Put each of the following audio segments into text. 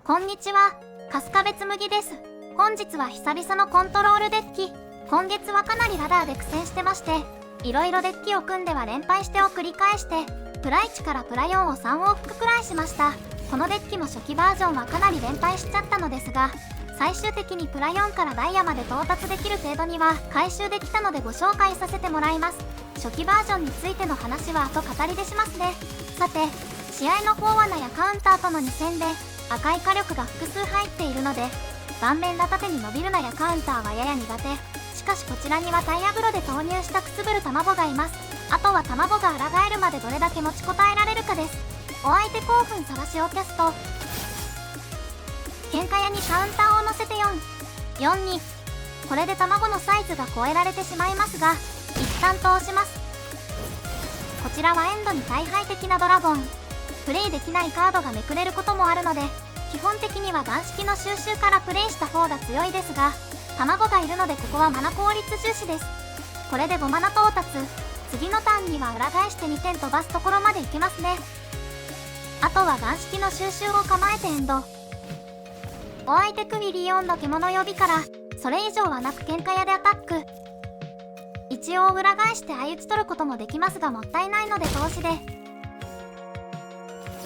こんにちは、春日部つむぎです。本日は久々のコントロールデッキ。今月はかなりラダーで苦戦してまして、いろいろデッキを組んでは連敗してを繰り返して、プラ1からプラ4を3往復くらいしました。このデッキも初期バージョンはかなり連敗しちゃったのですが、最終的にプラ4からダイヤまで到達できる程度には回収できたのでご紹介させてもらいます。初期バージョンについての話は後語りでしますね。さて、試合の大穴やカウンターとの2戦で赤い火力が複数入っているので、盤面が縦に伸びるなやカウンターはやや苦手。しかしこちらにはタイヤ風呂で投入したくすぶる卵がいます。あとは卵が抗えるまでどれだけ持ちこたえられるかです。お相手興奮さらしをキャスト。喧嘩屋にカウンターを乗せて4に、これで卵のサイズが超えられてしまいますが、一旦通します。こちらはエンドに大敗的なドラゴン。プレイできないカードがめくれることもあるので、基本的には岩式の収集からプレイした方が強いですが、卵がいるのでここはマナ効率重視です。これで5マナ到達。次のターンには裏返して2点飛ばすところまでいけますね。あとは岩式の収集を構えてエンド。お相手クビリオンの獣呼びから、それ以上はなく喧嘩屋でアタック。一応裏返して相打ち取ることもできますがもったいないので投資で。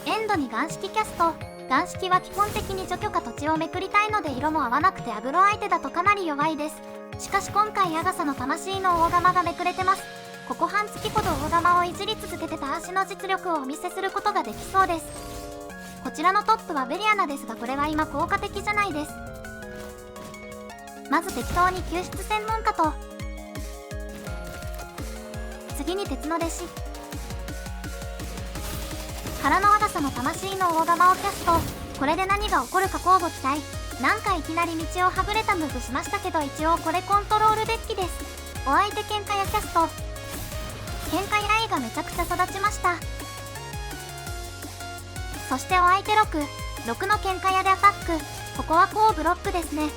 エンドに岩式キャスト。岩式は基本的に除去か土地をめくりたいので色も合わなくてアグロ相手だとかなり弱いです。しかし今回アガサの魂の大釜がめくれてます。ここ半月ほど大釜をいじり続けてた足の実力をお見せすることができそうです。こちらのトップはベリアナですがこれは今効果的じゃないです。まず適当に救出専門家と、次に鉄の弟子。空のアガサの魂の大釜をキャスト。これで何が起こるか交互期待。なんかいきなり道をはぐれたムーブしましたけど一応これコントロールデッキです。お相手喧嘩屋キャスト。喧嘩屋 A がめちゃくちゃ育ちました。そしてお相手6の喧嘩屋でアタック。ここはこうブロックですね。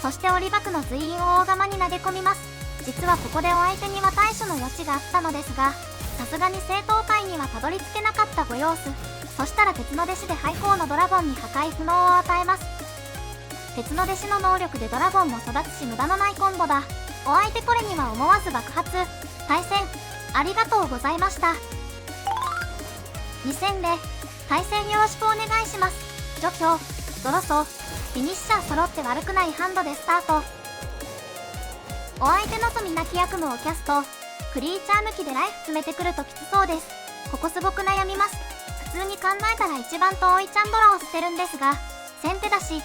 そしてオリバクの随印を大釜に投げ込みます。実はここでお相手には対処の余地があったのですが、さすがに正当界にはたどり着けなかったご様子。そしたら鉄の弟子で廃校のドラゴンに破壊不能を与えます。鉄の弟子の能力でドラゴンも育つし無駄のないコンボだ。お相手これには思わず爆発。対戦ありがとうございました。2戦で対戦よろしくお願いします。除去、ドロソ、フィニッシャー揃って悪くないハンドでスタート。お相手のみなき悪夢をキャスト。クリーチャー抜きでライフ詰めてくるときつそうです。ここすごく悩みます。普通に考えたら一番遠いチャンドラを捨てるんですが、先手だし、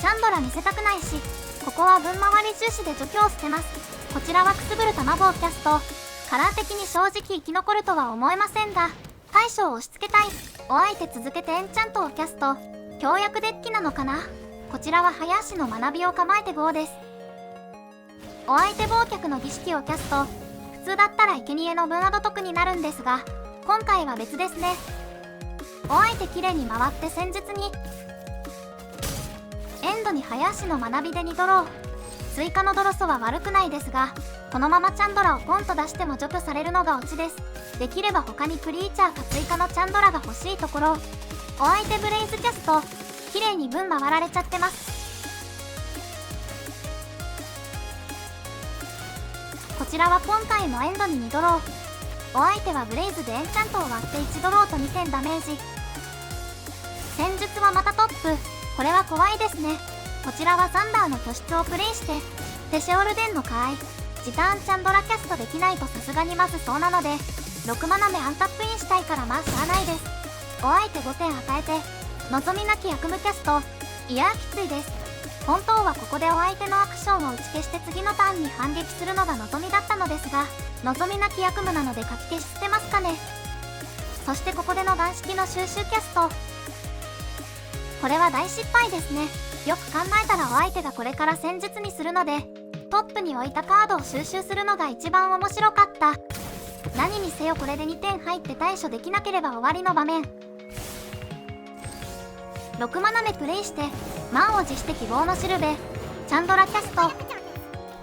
チャンドラ見せたくないし、ここは分回り重視で除去を捨てます。こちらはくすぶる卵をキャスト。カラー的に正直生き残るとは思えませんが、対処を押し付けたい。お相手続けてエンチャントをキャスト。強約デッキなのかな。こちらは早足の学びを構えて5です。お相手忘却の儀式をキャスト。普通だったら生贄の分アド得になるんですが、今回は別ですね。お相手綺麗に回って戦術に。エンドに早足の学びで2ドロー。追加のドロソは悪くないですが、このままチャンドラをポンと出しても除去されるのがオチです。できれば他にクリーチャーか追加のチャンドラが欲しいところ。お相手ブレイズキャスト。綺麗に分回られちゃってます。こちらは今回もエンドに2ドロー。お相手はブレイズでエンチャントを割って1ドローと2点ダメージ。戦術はまたトップ。これは怖いですね。こちらはザンダーの拠出をプレイして、テシェオルデンのカーイ。時短チャンドラキャストできないとさすがにまずそうなので、6マナ目アンタップインしたいからまあしゃあないです。お相手5点与えて、望みなき悪夢キャスト。いやーきついです。本当はここでお相手のアクションを打ち消して次のターンに反撃するのが望みだったのですが、望みなき悪夢なので書き消し捨てますかね。そしてここでの岩式の収集キャスト。これは大失敗ですね。よく考えたらお相手がこれから戦術にするので、トップに置いたカードを収集するのが一番面白かった。何にせよこれで2点入って対処できなければ終わりの場面。6マナ目プレイして満を持して希望のしるべ。チャンドラキャスト。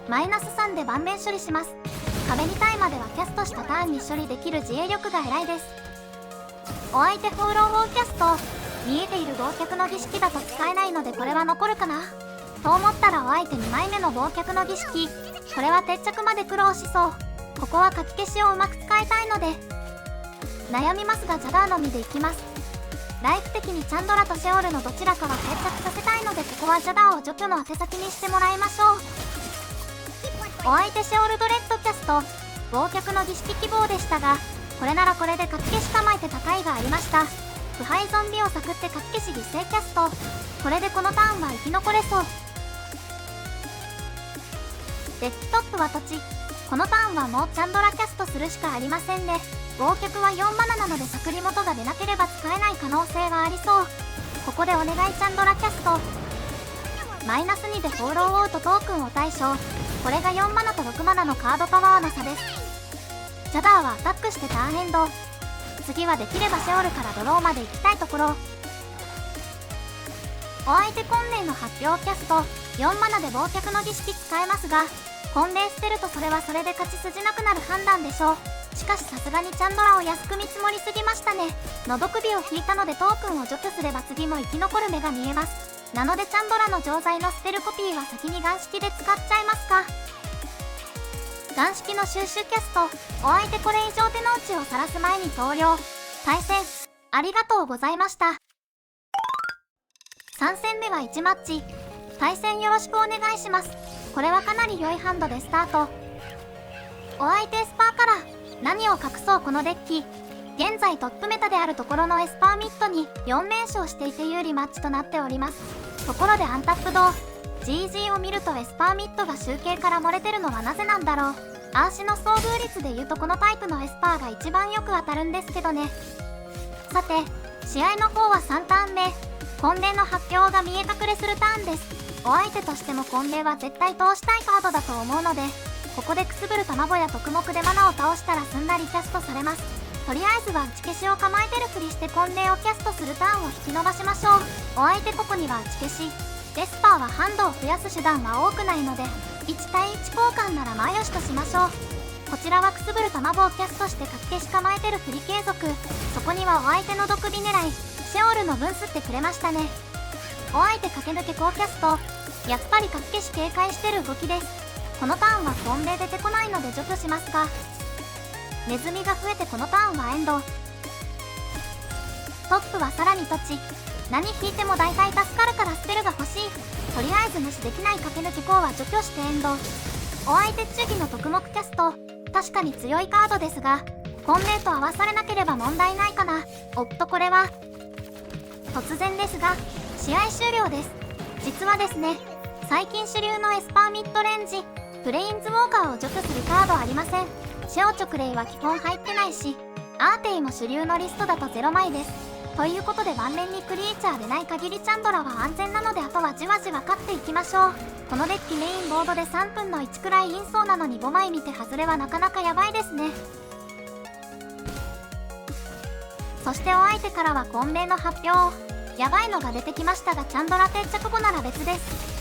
マイナス3で盤面処理します。壁に対まではキャストしたターンに処理できる自衛力が偉いです。お相手放浪砲キャスト。見えている忘却の儀式だと使えないのでこれは残るかなと思ったらお相手2枚目の忘却の儀式、これは定着まで苦労しそう。ここは書き消しをうまく使いたいので悩みますがジャダーのみでいきます。ライフ的にチャンドラとシェオルのどちらかは定着させたいのでここはジャダーを除去の宛先にしてもらいましょう。お相手シェオルドレッドキャスト忘却の儀式希望でしたが、これならこれで書き消し構えて高いがありました。腐敗ゾンビをサクって書き消し犠牲キャスト、これでこのターンは生き残れそう。デッキトップは土地、このターンはもうチャンドラキャストするしかありませんね。忘却は4マナなので作り元が出なければ使えない可能性がありそう。ここでお願いチャンドラキャスト。マイナス2でフォローオウトトークンを対象。これが4マナと6マナのカードパワーの差です。ジャダーはアタックしてターンエンド。次はできればシェオルからドローまで行きたいところ。お相手婚礼の発表キャスト、4マナで忘却の儀式使えますが、婚礼捨てるとそれはそれで勝ち筋なくなる判断でしょう。しかしさすがにチャンドラを安く見積もりすぎましたね。喉首を引いたのでトークンを除去すれば次も生き残る目が見えます。なのでチャンドラの錠剤の捨てるコピーは先に岩式で使っちゃいますか。岩式の収集キャスト、お相手これ以上手の内を晒す前に投了。対戦ありがとうございました。3戦目は1マッチ、対戦よろしくお願いします。これはかなり良いハンドでスタート。お相手エスパーから何を隠そうこのデッキ、現在トップメタであるところのエスパーミッドに4連勝していて有利マッチとなっております。ところでアンタップド GG を見るとエスパーミッドが集計から漏れてるのはなぜなんだろう。アーシの遭遇率で言うとこのタイプのエスパーが一番よく当たるんですけどね。さて試合の方は3ターン目、婚礼の発表が見え隠れするターンです。お相手としても婚礼は絶対通したいカードだと思うので、ここでくすぶる卵や特目でマナを倒したらすんなりキャストされます。とりあえずは打ち消しを構えてるふりして婚礼をキャストするターンを引き伸ばしましょう。お相手ここには打ち消し、エスパーはハンドを増やす手段は多くないので1対1交換なら前よしとしましょう。こちらはくすぶる卵をキャストして書き消し構えてるふり継続。そこにはお相手の毒火狙いシェオルの分吸ってくれましたね。お相手駆け抜け高キャスト、やっぱり書き消し警戒してる動きです。このターンは婚礼出てこないので除去しますか。ネズミが増えてこのターンはエンド。トップはさらに土地、何引いても大体助かるから捨てるが欲しい。とりあえず無視できない駆け抜けこうは除去してエンド。お相手忠義の特目キャスト、確かに強いカードですが婚礼と合わされなければ問題ないかな。おっとこれは突然ですが試合終了です。実はですね、最近主流のエスパーミッドレンジプレインズウォーカーを除去するカードありません。シェオ直レイは基本入ってないし、アーテイも主流のリストだと0枚です。ということで盤面にクリーチャーでない限りチャンドラは安全なのであとはじわじわ勝っていきましょう。このデッキメインボードで3分の1くらいインソーなのに5枚見て外れはなかなかやばいですね。そしてお相手からは婚礼の発表、やばいのが出てきましたがチャンドラ定着後なら別です。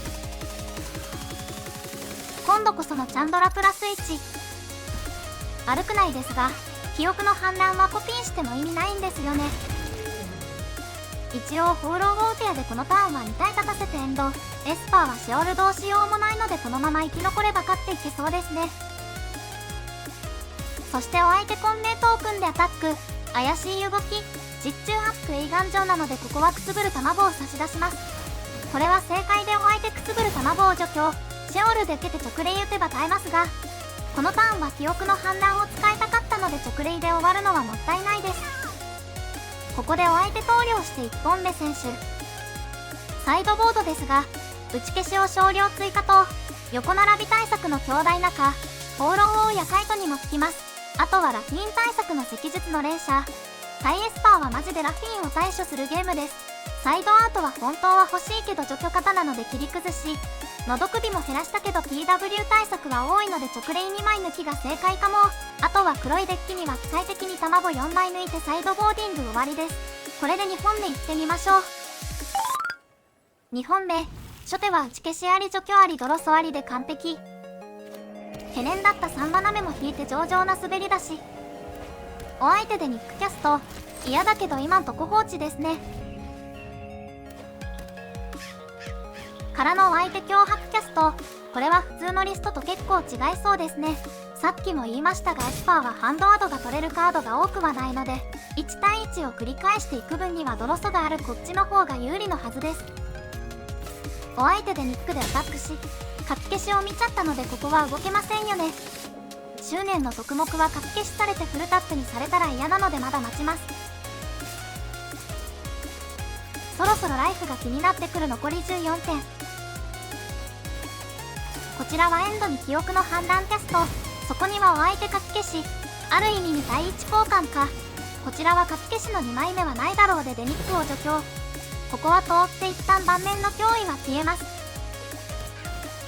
今度こそのチャンドラプラス1歩くないですが記憶の反乱はコピーしても意味ないんですよね。一応フォローウォーテアでこのターンは2体立たせてエンド。エスパーはシェオル同士用もないのでこのまま生き残れば勝っていけそうですね。そしてお相手婚礼トークンでアタック、怪しい動き、実中アップ映画上なのでここはくすぶる卵を差し出します。これは正解でお相手くすぶる卵を除去、シェオルで受けて直レイ打てば耐えますが、このターンは記憶の反乱を使いたかったので直レイで終わるのはもったいないです。ここでお相手投了して1本目選手。サイドボードですが打ち消しを少量追加と横並び対策の強大なか放浪王やカイトにも効きます。あとはラフィーン対策の石術の連射。タイエスパーはマジでラフィーンを対処するゲームです。サイドアートは本当は欲しいけど除去型なので切り崩し、喉首も減らしたけど PW 対策は多いので直レイ2枚抜きが正解かも。あとは黒いデッキには機械的に卵4枚抜いてサイドボーディング終わりです。これで2本目いってみましょう。2本目、初手は打ち消しあり除去ありドロソありで完璧。懸念だった3花目も引いて上々な滑り出し。お相手でニックキャスト、嫌だけど今んとこ放置ですね。からのお相手脅迫キャスト。これは普通のリストと結構違いそうですね。さっきも言いましたがエスパーはハンドアドが取れるカードが多くはないので、1対1を繰り返していく分にはドロソがあるこっちの方が有利のはずです。お相手でニックでアタックし、書き消しを見ちゃったのでここは動けませんよね。執念の特目は書き消しされてフルタップにされたら嫌なのでまだ待ちます。そろそろライフが気になってくる。残り14点。こちらはエンドに記憶の反乱キャスト。そこにはお相手書き消し、ある意味2対1交換か。こちらは書き消しの2枚目はないだろうでデニックを除去。ここは通って一旦盤面の脅威は消えます。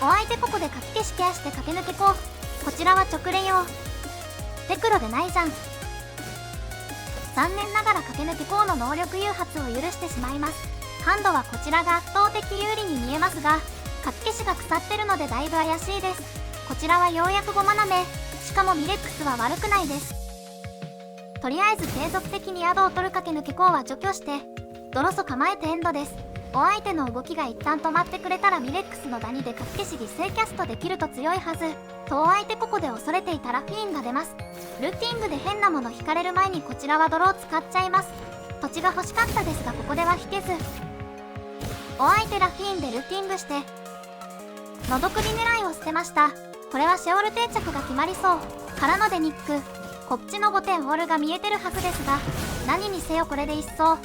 お相手ここで書き消しケアして駆け抜けこう。こちらは直連用。テクロでないじゃん。残念ながら駆け抜けこうの能力誘発を許してしまいます。ハンドはこちらが圧倒的有利に見えますが、書き消しが腐ってるのでだいぶ怪しいです。こちらはようやく5マナ目。しかもミレックスは悪くないです。とりあえず継続的に宿を取る駆け抜けこうは除去して、ドロソ構えてエンドです。お相手の動きが一旦止まってくれたらミレックスのダニで書き消し犠牲キャストできると強いはず。とお相手ここで恐れていたラフィーンが出ます。ルーティングで変なもの引かれる前にこちらはドロー使っちゃいます。土地が欲しかったですがここでは引けず。お相手ラフィーンでルーティングして、のど首狙いを捨てました。これはシェオル定着が決まりそう。からのでニック。こっちの5点オールが見えてるはずですが、何にせよこれで一掃。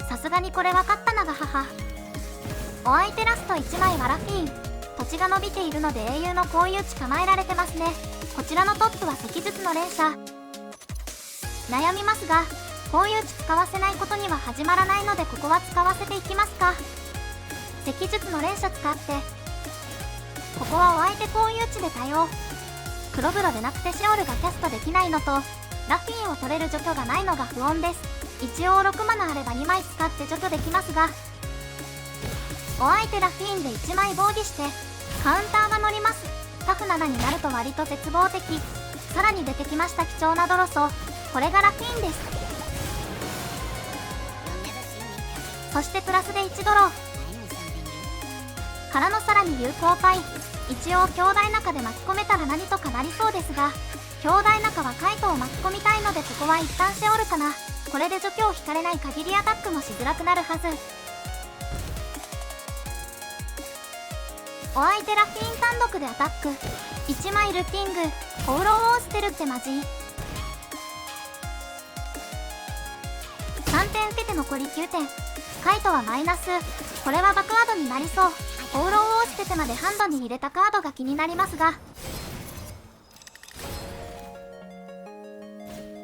さすがにこれ分かったなが母。お相手ラスト1枚はラフィーン。土地が伸びているので英雄のこういう地構えられてますね。こちらのトップは石術の連射。悩みますが、こういう地使わせないことには始まらないのでここは使わせていきますか。石術の連射使って、ここはお相手こういう地で対応。黒風呂でなくてシオルがキャストできないのと、ラフィーンを取れる除去がないのが不穏です。一応6マナあれば2枚使って除去できますが、お相手ラフィーンで1枚防御してカウンターが乗ります。タフ7になると割と絶望的。さらに出てきました貴重なドロソ。これがラフィーンです。そしてプラスで1ドロからのさらに有効パイ。一応兄弟仲で巻き込めたら何とかなりそうですが、兄弟仲はカイトを巻き込みたいのでここは一旦シェオルかな。これで除去を引かれない限りアタックもしづらくなるはず。お相手ラフィーン単独でアタック。1枚ルーティング。ホウロウを捨てるってマジ。3点ペテ残り9点。カイトはマイナス。これはバックワードになりそう。ホウロウを捨ててまでハンドに入れたカードが気になりますが、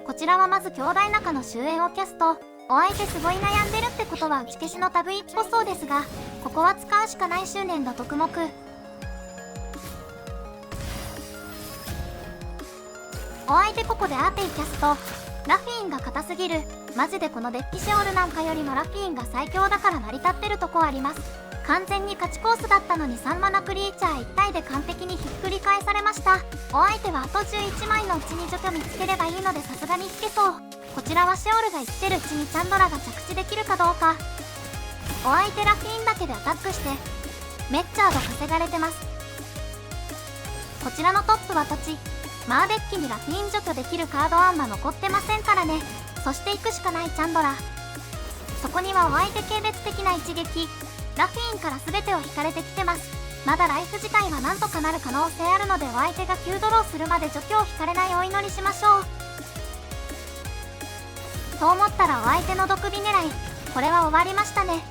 こちらはまず兄弟仲の終焉をキャスト。お相手すごい悩んでるってことは打ち消しの類っぽそうですが、ここは使うしかない執念の特目。お相手ここでアーテイキャスト。ラフィーンが硬すぎる。マジでこのデッキシェオルなんかよりもラフィーンが最強だから成り立ってるとこあります。完全に勝ちコースだったのに3マナクリーチャー1体で完璧にひっくり返されました。お相手はあと11枚のうちに除去見つければいいのでさすがに引けそう。こちらはシェオルが生きてるうちにチャンドラが着地できるかどうか。お相手ラフィーンだけでアタックしてメッチャード稼がれてます。こちらのトップは土地。マーデッキにラフィーン除去できるカードあんま残ってませんからね。そして行くしかないチャンドラ。そこにはお相手系別的な一撃。ラフィーンから全てを引かれてきてます。まだライフ自体はなんとかなる可能性あるのでお相手が9ドローするまで除去を引かれないお祈りしましょう。と思ったらお相手の毒火狙い。これは終わりましたね。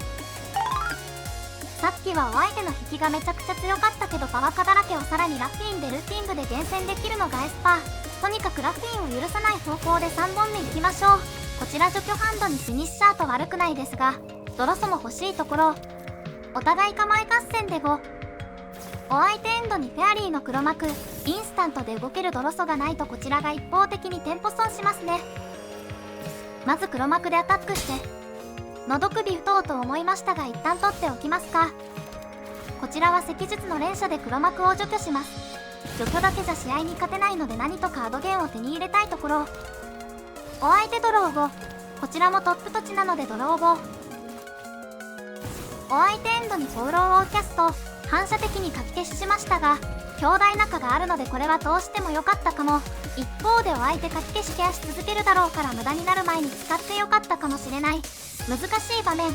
さっきはお相手の引きがめちゃくちゃ強かったけどパワカだらけをさらにラフィーンでルーティングで厳選できるのがエスパー。とにかくラフィーンを許さない方向で3本目いきましょう。こちら除去ハンドにフィニッシャーと悪くないですが、ドロソも欲しいところ。お互い構え合戦で5。お相手エンドにフェアリーの黒幕。インスタントで動けるドロソがないとこちらが一方的にテンポ損しますね。まず黒幕でアタックしてのど首打とうと思いましたが一旦取っておきますか。こちらは石術の連射で黒幕を除去します。除去だけじゃ試合に勝てないので何とかアドゲンを手に入れたいところ。お相手ドロー5。こちらもトップ土地なのでドロー5。お相手エンドにホウロウをキャスト。反射的に書き消ししましたが、強大仲があるのでこれはどうしても良かったかも。一方でお相手書き消しケアし続けるだろうから無駄になる前に使って良かったかもしれない。難しい場面、こ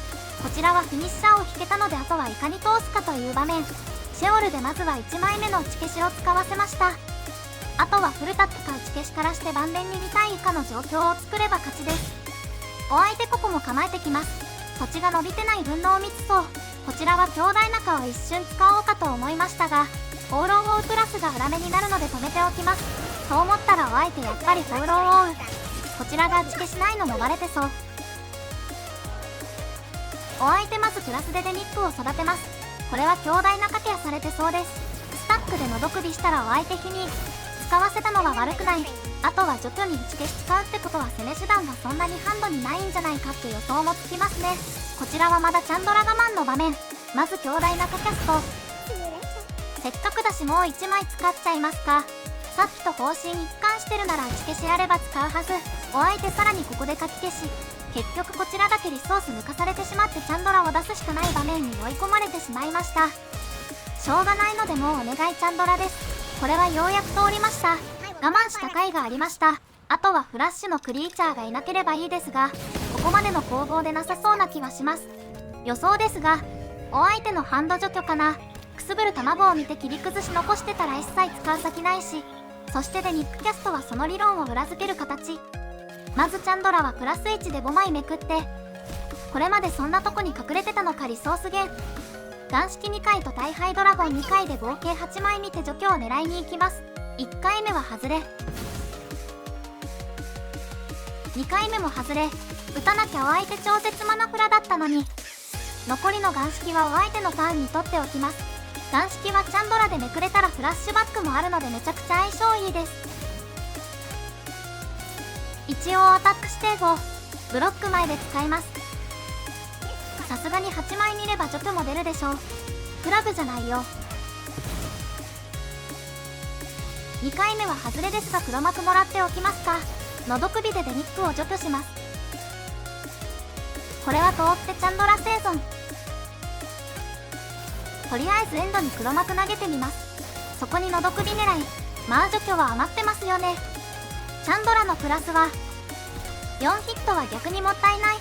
ちらはフィニッシャーを引けたのであとはいかに通すかという場面。シェオルでまずは1枚目の打ち消しを使わせました。あとはフルタップか打ち消しからして盤面に2対以下の状況を作れば勝ちです。お相手ここも構えてきます。土地が伸びてない分の密そう。こちらは強大中を一瞬使おうかと思いましたが、放浪を追うプラスが裏目になるので止めておきます。と思ったらお相手やっぱり放浪を追う。こちらが打ち消しないのもバレてそう。お相手まずプラスでデニックを育てます。これは強大なケアされてそうです。スタックでのどくびしたらお相手に使わせたのは悪くない。あとは除去に打ち消し使うってことは攻め手段がそんなにハンドにないんじゃないかって予想もつきますね。こちらはまだチャンドラ我慢の場面。まず強大なキャスト。せっかくだしもう1枚使っちゃいますか。さっきと方針一貫してるなら打ち消しあれば使うはず。お相手さらにここで書き消し。結局こちらだけリソース抜かされてしまってチャンドラを出すしかない場面に追い込まれてしまいました。しょうがないのでもうお願いチャンドラです。これはようやく通りました。我慢した甲斐がありました。あとはフラッシュのクリーチャーがいなければいいですが、ここまでの攻防でなさそうな気はします。予想ですが、お相手のハンド除去かな。くすぶる卵を見て切り崩し残してたら一切使う先ないし、そしてでニックキャストはその理論を裏付ける形。まずチャンドラはプラス1で5枚めくって、これまでそんなとこに隠れてたのかリソース減。岩式2回と大敗ドラゴン2回で合計8枚見て除去を狙いに行きます。1回目は外れ、2回目も外れ。打たなきゃお相手超絶マナフラだったのに。残りの岩式はお相手のターンに取っておきます。岩式はチャンドラでめくれたらフラッシュバックもあるのでめちゃくちゃ相性いいです。一応アタック指定後ブロック前で使います。さすがに8枚見れば除去も出るでしょう。クラブじゃないよ。2回目は外れですが黒幕もらっておきますか。のど首でデニックを除去します。これは通ってチャンドラ生存。とりあえずエンドに黒幕投げてみます。そこにのど首狙い。まあ除去は余ってますよね。チャンドラのプラスは4ヒットは逆にもったいない。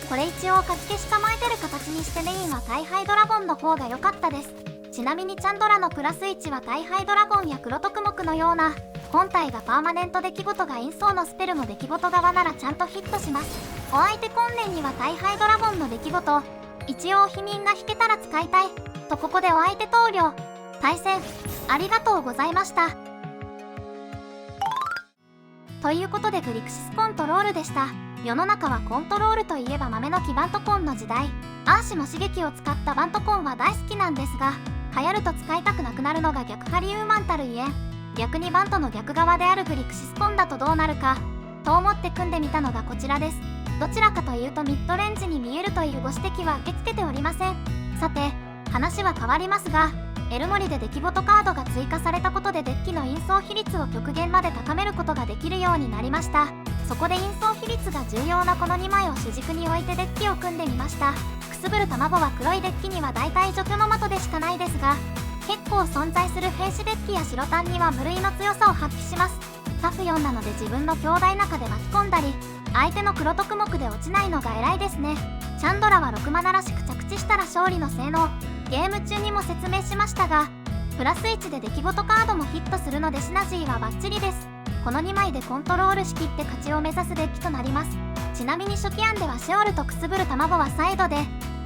これ一応書き消し構えてる形にしてメインは大敗ドラゴンの方が良かったです。ちなみにチャンドラのプラス1は大敗ドラゴンや黒徳目のような本体がパーマネント出来事が陰相のスペルも出来事側ならちゃんとヒットします。お相手訓練には大敗ドラゴンの出来事、一応避妊が引けたら使いたいとここでお相手投了。対戦ありがとうございました。ということでグリクシスコントロールでした。世の中はコントロールといえば豆の木バントコンの時代。アーシも刺激を使ったバントコンは大好きなんですが、流行ると使いたくなくなるのが逆ハリウーマンたるゆえん。逆にバントの逆側であるグリクシスコンだとどうなるかと思って組んでみたのがこちらです。どちらかというとミッドレンジに見えるというご指摘は受け付けておりません。さて話は変わりますが、エルモリで出来事カードが追加されたことでデッキの陰相比率を極限まで高めることができるようになりました。そこで陰相比率が重要なこの2枚を主軸に置いてデッキを組んでみました。くすぶる卵は黒いデッキには大体除去の的でしかないですが、結構存在するフェイシデッキや白タンには無類の強さを発揮します。タフ4なので自分の強大中で巻き込んだり、相手の黒徳目で落ちないのが偉いですね。チャンドラは6マナらしく着地したら勝利の性能、ゲーム中にも説明しましたが、プラス1で出来事カードもヒットするのでシナジーはバッチリです。この2枚でコントロールしきって勝ちを目指すデッキとなります。ちなみに初期案ではシェオルとくすぶる卵はサイドで、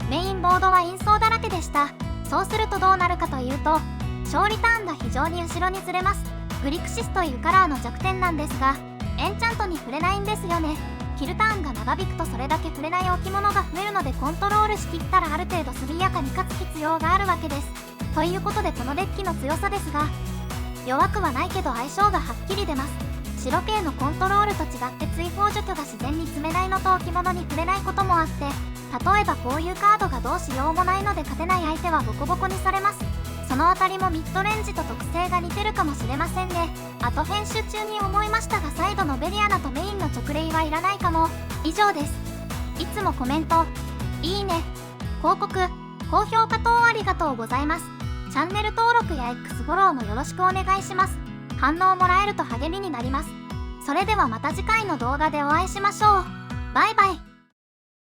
メインボードは陰相だらけでした。そうするとどうなるかというと、勝利ターンが非常に後ろにずれます。グリクシスというカラーの弱点なんですが、エンチャントに触れないんですよね。キルターンが長引くとそれだけ触れない置物が増えるのでコントロールしきったらある程度速やかに勝つ必要があるわけです。ということでこのデッキの強さですが、弱くはないけど相性がはっきり出ます。白系のコントロールと違って追放除去が自然に積めないのと置物に触れないこともあって、例えばこういうカードがどうしようもないので勝てない相手はボコボコにされます。そのあたりもミッドレンジと特性が似てるかもしれませんね。あと編集中に思いましたがサイドのベリアナとメインの直レイはいらないかも。以上です。いつもコメント、いいね、広告、高評価等ありがとうございます。チャンネル登録や X フォローもよろしくお願いします。反応もらえると励みになります。それではまた次回の動画でお会いしましょう。バイバイ。